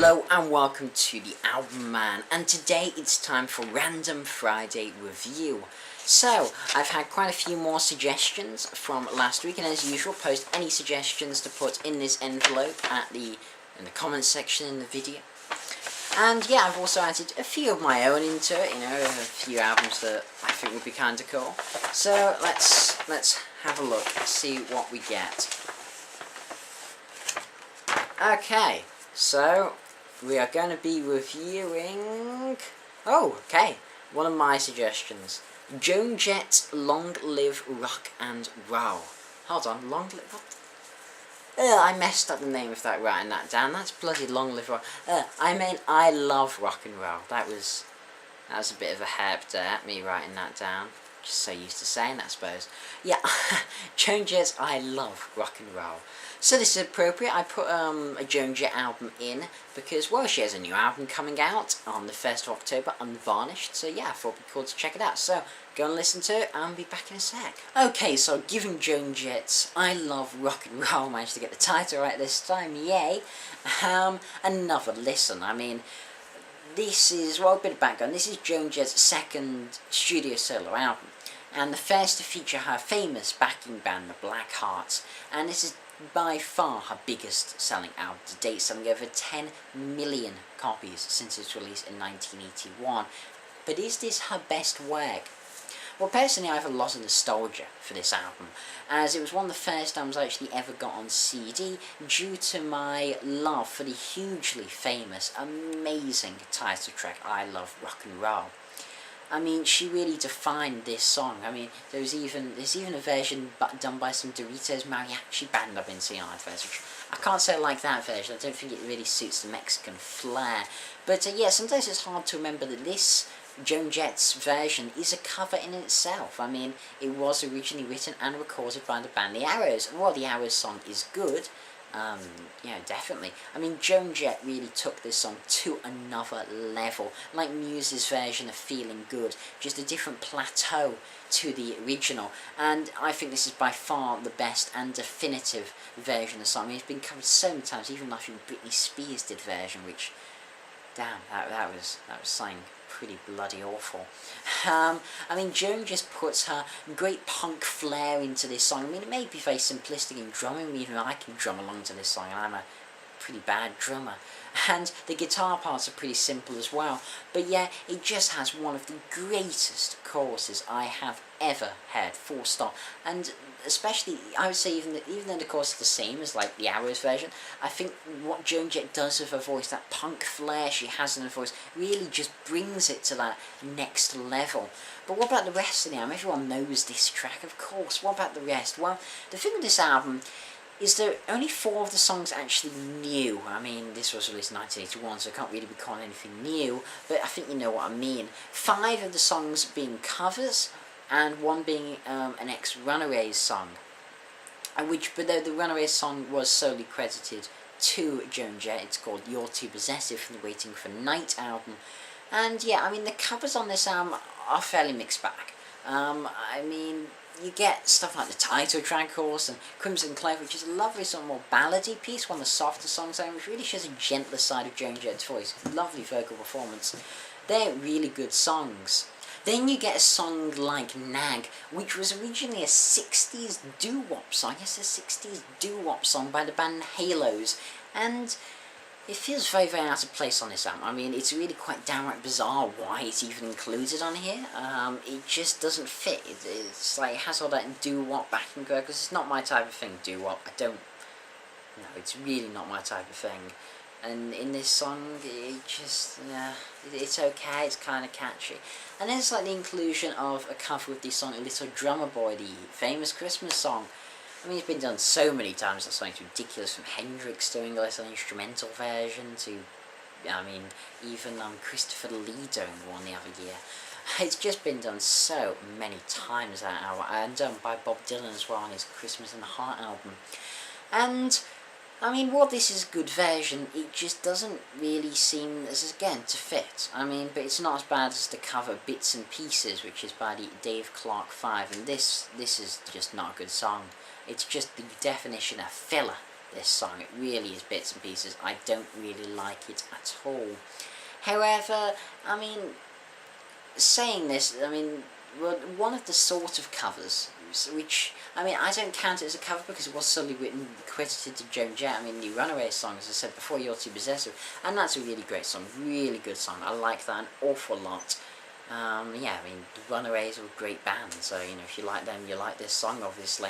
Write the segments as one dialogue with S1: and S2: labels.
S1: Hello and welcome to the Album Man, and today it's time for Random Friday Review. So, I've had quite a few more suggestions from last week, and as usual, post any suggestions to put in this envelope in the comments section in the video. And yeah, I've also added a few of my own into it, a few albums that I think would be kinda cool. So, let's have a look, see what we get. Okay, so we are going to be reviewing... one of my suggestions. Joan Jett, Long Live Rock and Roll. Hold on, Long Live... What? I messed up the name of that writing that down. That's bloody Long Live Rock. I meant I love rock and roll. That was a bit of a herp there, me writing that down. Just so used to saying that, I suppose. Yeah, Joan Jett's I love rock and roll. So this is appropriate. I put a Joan Jett album in because, well, she has a new album coming out on the 1st of October, Unvarnished. So yeah, I thought it'd be cool to check it out. So go and listen to it, and I'll be back in a sec. Okay, so given Joan Jett's I Love Rock and Roll, managed to get the title right this time, yay. Another listen. I mean, this is, well, a bit of background. This is Joan Jett's second studio solo album, and the first to feature her famous backing band, the Black Hearts, and this is by far her biggest selling album to date, selling over 10 million copies since its release in 1981. But is this her best work? Well, personally, I have a lot of nostalgia for this album, as it was one of the first albums I actually ever got on CD, due to my love for the hugely famous, amazing title track, I Love Rock and Roll. I mean, she really defined this song. I mean, there's even a version done by some Doritos mariachi band I've been seeing on first, which I can't say I like that version. I don't think it really suits the Mexican flair. But yeah, sometimes it's hard to remember that this Joan Jett's version is a cover in itself. I mean, it was originally written and recorded by the band The Arrows. And while The Arrows song is good, yeah, definitely. I mean, Joan Jett really took this song to another level, like Muse's version of Feeling Good, just a different plateau to the original, and I think this is by far the best and definitive version of the song. I mean, it's been covered so many times, even after Britney Spears did version, which, damn, that was something pretty bloody awful. I mean, Joan just puts her great punk flair into this song. I mean, it may be very simplistic in drumming, even though I can drum along to this song, and I'm a pretty bad drummer. And the guitar parts are pretty simple as well. But yeah, it just has one of the greatest choruses I have ever heard, full stop. And especially, I would say, even though the chorus is the same as like the Arrows version, I think what Joan Jett does with her voice, that punk flair she has in her voice, really just brings it to that next level. But what about the rest of the album? Everyone knows this track, of course. What about the rest? Well, the thing with this album is that only 4 of the songs actually new. I mean, this was released in 1981, so I can't really be calling anything new, but I think you know what I mean. 5 of the songs being covers, and 1 being an ex-Runaways song. But though the Runaways song was solely credited to Joan Jett, it's called You're Too Possessive from the Waiting for Night album. And yeah, I mean, the covers on this album are fairly mixed bag. I mean, you get stuff like the title track, of course, and Crimson Clove, which is a lovely sort of more ballady piece, one of the softer songs, which really shows a gentler side of Joan Jett's voice. Lovely vocal performance. They're really good songs. Then you get a song like Nag, which was originally a 60s doo-wop song. Yes, a 60s doo-wop song by the band Halos, and it feels very, very out of place on this album. I mean, it's really quite downright bizarre why it's even included on here. It just doesn't fit. It's like, it has all that doo-wop backing vocals. It's not my type of thing, doo-wop. No, it's really not my type of thing. And in this song, it just, yeah, it's okay, it's kind of catchy. And then it's like the inclusion of a cover of the song Little Drummer Boy, the famous Christmas song. I mean, it's been done so many times, that song's ridiculous, from Hendrix doing a little instrumental version to, I mean, even Christopher Lee doing one the other year. It's just been done so many times, that album, and done by Bob Dylan as well on his Christmas in the Heart album. And I mean, while this is a good version, it just doesn't really seem, again, to fit. I mean, but it's not as bad as the cover Bits and Pieces, which is by the Dave Clark 5, and this is just not a good song. It's just the definition of filler. this song. It really is bits and pieces. I don't really like it at all. However, I mean, saying this, I mean, well, one of the sort of covers, which, I mean, I don't count it as a cover because it was solely written, credited to Joan Jett. I mean, the Runaway song, as I said before, You're Too Possessive, and that's a really great song, really good song. I like that an awful lot. Yeah, I mean, the Runaways are a great band, so, you know, if you like them, you like this song, obviously.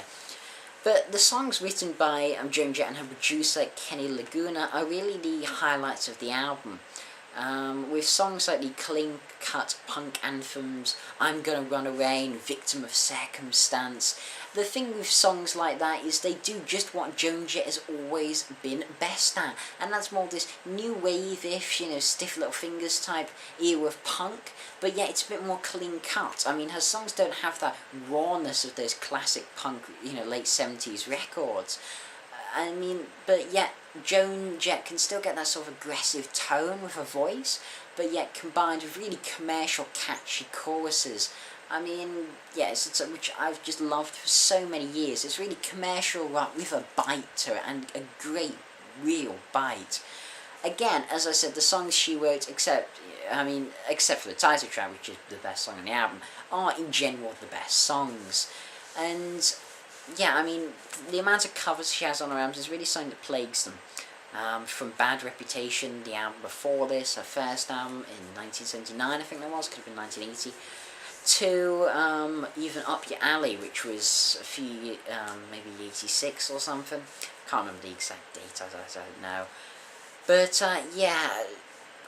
S1: But the songs written by Joan Jett and her producer, Kenny Laguna, are really the highlights of the album. With songs like the clean-cut punk anthems, I'm Gonna Run Away and Victim of Circumstance. The thing with songs like that is they do just what Joan Jett has always been best at, and that's more this new wave-ish, you know, stiff little fingers type era of punk, but yet it's a bit more clean-cut. I mean, her songs don't have that rawness of those classic punk, you know, late 70s records. I mean, but yet Joan Jett can still get that sort of aggressive tone with her voice, but yet combined with really commercial, catchy choruses. I mean, yes, it's which I've just loved for so many years. It's really commercial rock with a bite to it, and a great, real bite. Again, as I said, the songs she wrote, except for the title track, which is the best song on the album, are in general the best songs. And yeah, I mean, the amount of covers she has on her albums is really something that plagues them. From Bad Reputation, the album before this, her first album in 1979, I think that was, could have been 1980, to even Up Your Alley, which was a few, maybe 86 or something. Can't remember the exact date, I don't know. But yeah,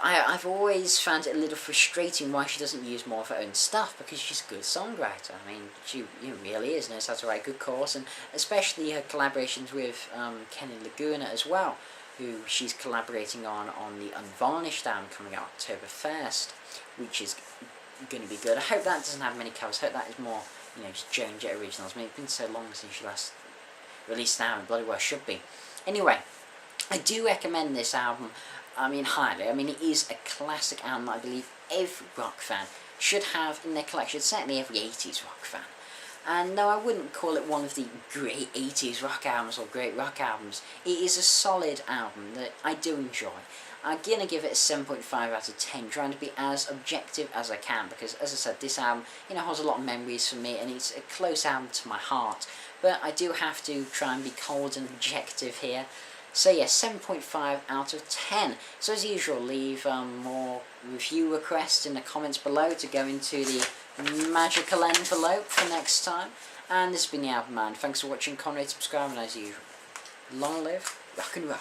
S1: I've always found it a little frustrating why she doesn't use more of her own stuff, because she's a good songwriter. I mean, she really is, knows how to write good chorus, and especially her collaborations with Kenny Laguna as well, who she's collaborating on the Unvarnished album coming out October 1st, which is going to be good. I hope that doesn't have many covers. I hope that is more, you know, just Joan Jett originals. I mean, it's been so long since she last released an album, bloody well should be. Anyway, I do recommend this album, I mean, highly. I mean, it is a classic album that I believe every rock fan should have in their collection, certainly every 80s rock fan. And though I wouldn't call it one of the great 80s rock albums or great rock albums, it is a solid album that I do enjoy. I'm going to give it a 7.5 out of 10, trying to be as objective as I can, because, as I said, this album, you know, holds a lot of memories for me, and it's a close album to my heart. But I do have to try and be cold and objective here. So yeah, 7.5 out of 10. So as usual, leave more review requests in the comments below to go into the magical envelope for next time. And this has been the Album Man. Thanks for watching, Conrad, subscribe, and as usual, long live rock and roll.